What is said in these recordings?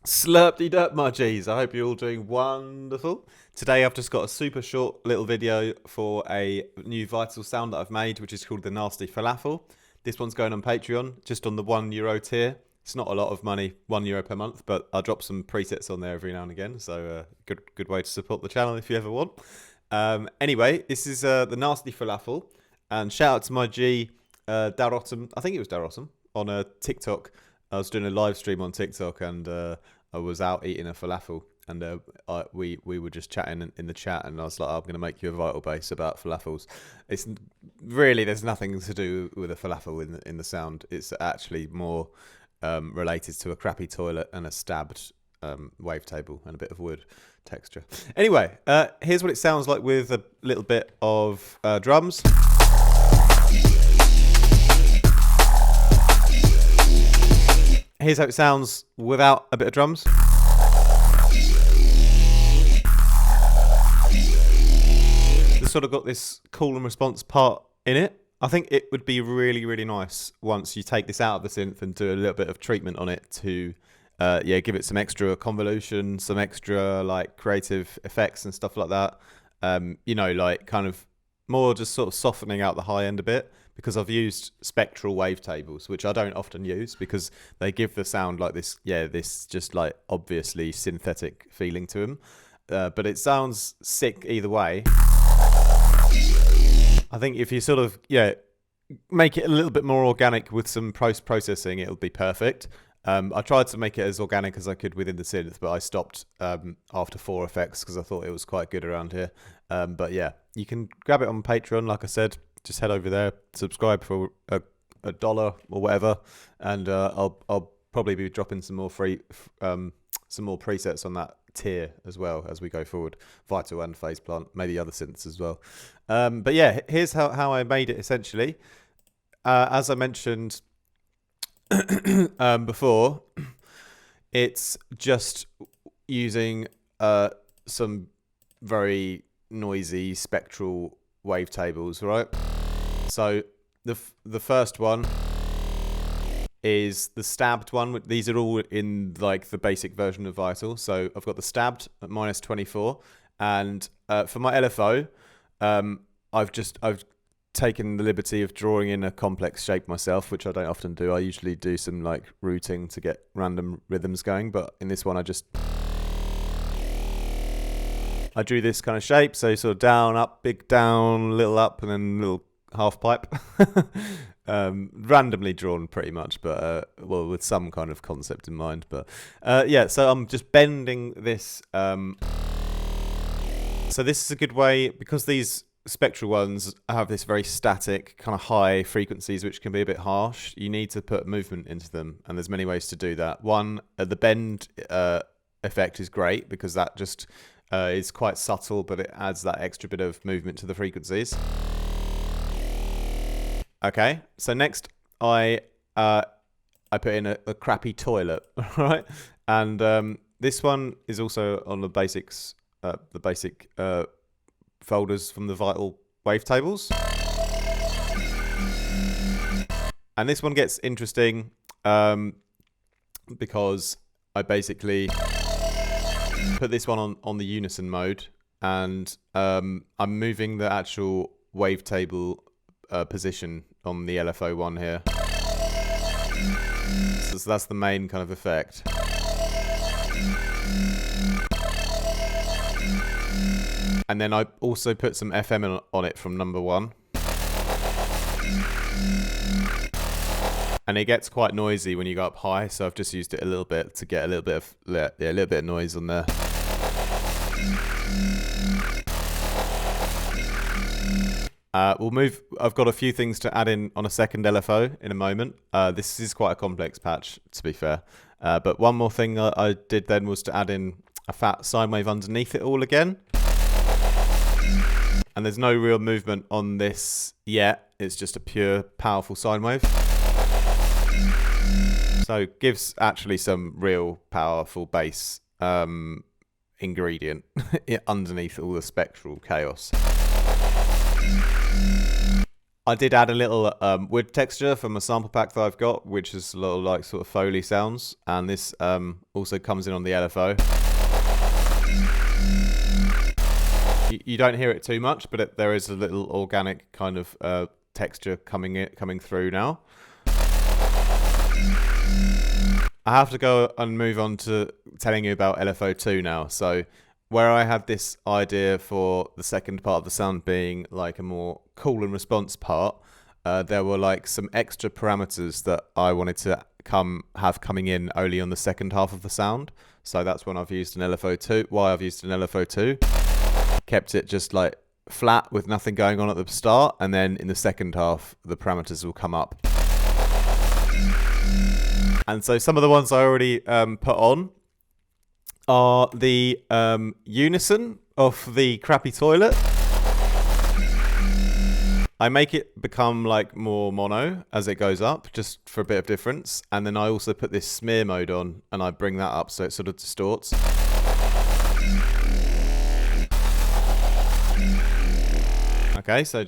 Slurpty-derp, my G's. I hope you're all doing wonderful. Today I've just got a super short little video for a new vital sound that I've made, which is called the Nasty Falafel. This one's going on Patreon, just on the €1 tier. It's not a lot of money, €1 per month, but I'll drop some presets on there every now and again. So good way to support the channel if you ever want. Anyway, this is the Nasty Falafel. And shout out to my G, Darotum. I think it was Darotum on TikTok. I was doing a live stream on TikTok and I was out eating a falafel and we were just chatting in the chat and I was like, I'm going to make you a vital base about falafels. It's really, there's nothing to do with a falafel in the sound. It's actually more related to a crappy toilet and a stabbed wavetable and a bit of wood texture. Anyway, here's what it sounds like with a little bit of drums. Here's how it sounds without a bit of drums. It's sort of got this call and response part in it. I think it would be really, really nice once you take this out of the synth and do a little bit of treatment on it to give it some extra convolution, some extra like creative effects and stuff like that. Like kind of more just sort of softening out the high end a bit, because I've used spectral wavetables, which I don't often use because they give the sound like this, this just like obviously synthetic feeling to them. But it sounds sick either way. I think if you sort of, make it a little bit more organic with some post-processing, it'll be perfect. I tried to make it as organic as I could within the synth, but I stopped after 4 effects because I thought it was quite good around here. But yeah, you can grab it on Patreon, like I said. Just head over there, subscribe for $1 or whatever, and I'll probably be dropping some more some more presets on that tier as well as we go forward. Vital and Phase Plant, maybe other synths as well. But yeah, here's how I made it essentially. As I mentioned before, it's just using some very noisy spectral wavetables, right? So the first one is the stabbed one. These are all in like the basic version of Vital. So I've got the stabbed at -24, and for my LFO, I've taken the liberty of drawing in a complex shape myself, which I don't often do. I usually do some like routing to get random rhythms going, but in this one I drew this kind of shape, so sort of down, up, big down, little up, and then little half pipe. Randomly drawn pretty much, but with some kind of concept in mind. But so I'm just bending this. So this is a good way, because these spectral ones have this very static kind of high frequencies, which can be a bit harsh. You need to put movement into them, and there's many ways to do that. One, the bend effect is great because that just is quite subtle, but it adds that extra bit of movement to the frequencies. Okay, so next I put in a crappy toilet, right? And this one is also on the basics, the basic folders from the Vital wavetables. And this one gets interesting because I basically put this one on the unison mode, and I'm moving the actual wavetable position on the LFO one here. So that's the main kind of effect. And then I also put some FM on it from number 1. And it gets quite noisy when you go up high, so I've just used it a little bit to get a little bit of noise on there. We'll move. I've got a few things to add in on a second LFO in a moment. This is quite a complex patch, to be fair. But one more thing I did then was to add in a fat sine wave underneath it all again. And there's no real movement on this yet. It's just a pure, powerful sine wave. So gives actually some real powerful bass ingredient underneath all the spectral chaos. I did add a little wood texture from a sample pack that I've got, which is a little like sort of Foley sounds, and this also comes in on the LFO. You don't hear it too much, but there is a little organic kind of texture coming through now. I have to go and move on to telling you about LFO2 now. So where I had this idea for the second part of the sound being like a more call and response part, there were like some extra parameters that I wanted to have coming in only on the second half of the sound. So that's when I've used an LFO2. Why I've used an LFO2. Kept it just like flat with nothing going on at the start, and then in the second half the parameters will come up. And so some of the ones I already put on are the unison of the crappy toilet. I make it become like more mono as it goes up, just for a bit of difference. And then I also put this smear mode on, and I bring that up so it sort of distorts. Okay, so I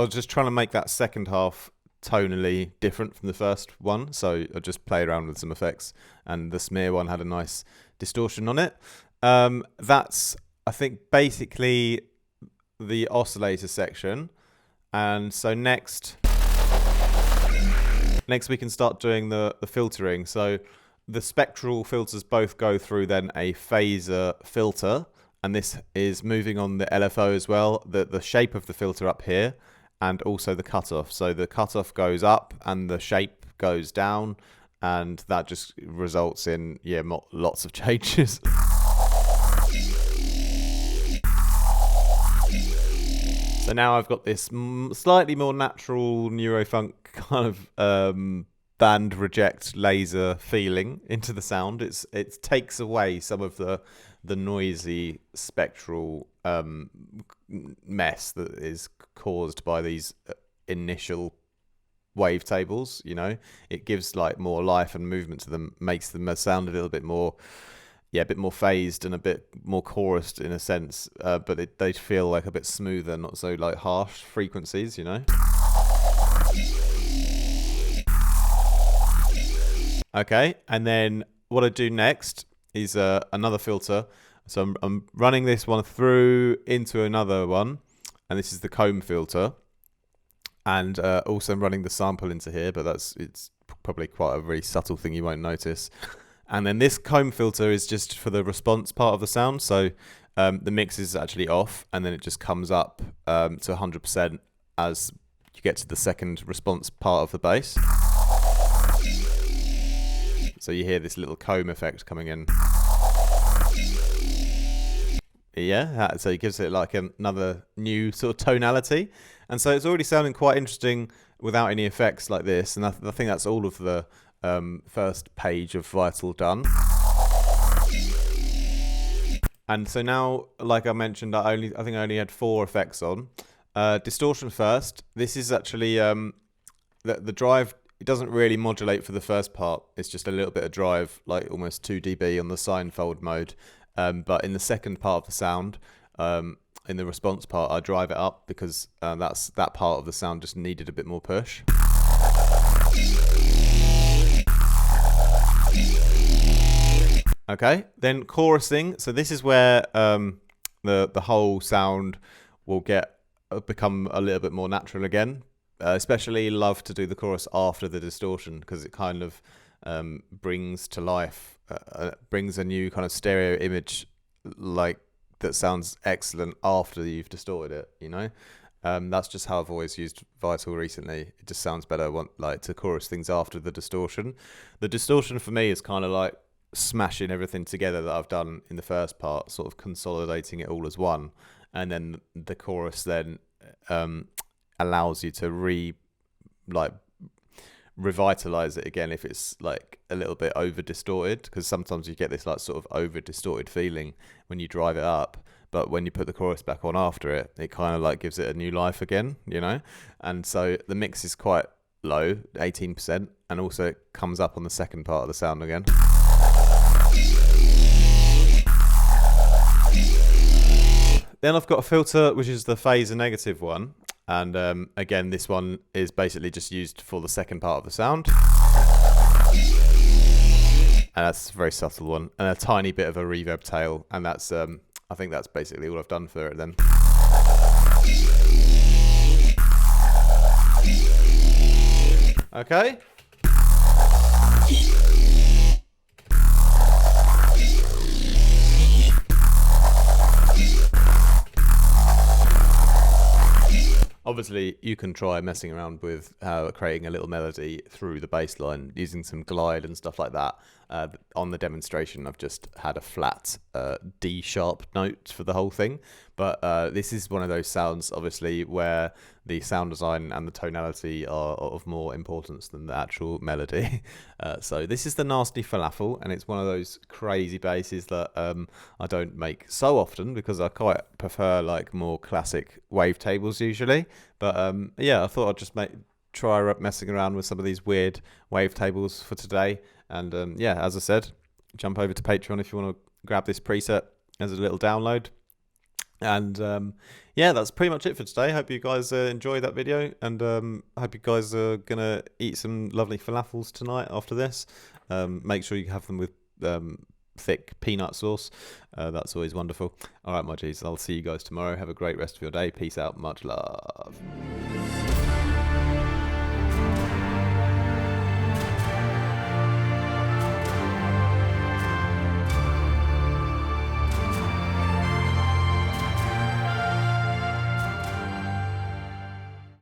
was just trying to make that second half tonally different from the first one, so I just played around with some effects, and the smear one had a nice distortion on it. That's, I think, basically the oscillator section. And so next we can start doing the filtering. So the spectral filters both go through then a phaser filter, and this is moving on the LFO as well, the shape of the filter up here, and also the cutoff. So the cutoff goes up and the shape goes down, and that just results in lots of changes. So now I've got this slightly more natural neurofunk kind of band reject laser feeling into the sound. It takes away some of the noisy spectral mess that is caused by these initial wavetables. You know, it gives like more life and movement to them, makes them sound a little bit more, a bit more phased and a bit more chorused in a sense, but they feel like a bit smoother, not so like harsh frequencies, you know. Okay, and then what I do next is another filter. So I'm running this one through into another one, and this is the comb filter, and also I'm running the sample into here, but it's probably quite a very subtle thing you won't notice. And then this comb filter is just for the response part of the sound. So the mix is actually off, and then it just comes up to 100% as you get to the second response part of the bass. So you hear this little comb effect coming in. Yeah, so it gives it like another new sort of tonality. And so it's already sounding quite interesting without any effects like this. And I think that's all of the first page of Vital done. And so now, like I mentioned, I think I only had 4 effects on. Distortion first. This is actually the drive. It doesn't really modulate for the first part. It's just a little bit of drive, like almost 2 dB on the Seinfeld mode. But in the second part of the sound, in the response part, I drive it up because that part of the sound just needed a bit more push. Okay, then chorusing. So this is where the whole sound will become a little bit more natural again. Especially love to do the chorus after the distortion because it kind of brings to life, brings a new kind of stereo image like that sounds excellent after you've distorted it, you know. That's just how I've always used Vital recently. It just sounds better like to chorus things after the distortion. The distortion for me is kind of like smashing everything together that I've done in the first part, sort of consolidating it all as one, and then the chorus then allows you to revitalize it again if it's like a little bit over distorted, because sometimes you get this like sort of over distorted feeling when you drive it up, but when you put the chorus back on after it, it kind of like gives it a new life again, you know. And so the mix is quite low, 18%, and also it comes up on the second part of the sound again. Then I've got a filter which is the phaser negative one, And again, this one is basically just used for the second part of the sound. And that's a very subtle one. And a tiny bit of a reverb tail. And that's, I think that's basically all I've done for it then. Okay. Obviously, you can try messing around with creating a little melody through the bass line using some glide and stuff like that. On the demonstration, I've just had a flat D sharp note for the whole thing. But this is one of those sounds, obviously, where the sound design and the tonality are of more importance than the actual melody. So this is the Nasty Falafel, and it's one of those crazy basses that I don't make so often because I quite prefer like more classic wavetables usually. But yeah, I thought I'd just try messing around with some of these weird wavetables for today. And yeah, as I said, jump over to Patreon if you want to grab this preset as a little download. And yeah, that's pretty much it for today. Hope you guys enjoyed that video, and I hope you guys are gonna eat some lovely falafels tonight after this. Make sure you have them with thick peanut sauce. That's always wonderful. All right, my G's, I'll see you guys tomorrow. Have a great rest of your day. Peace out. Much love.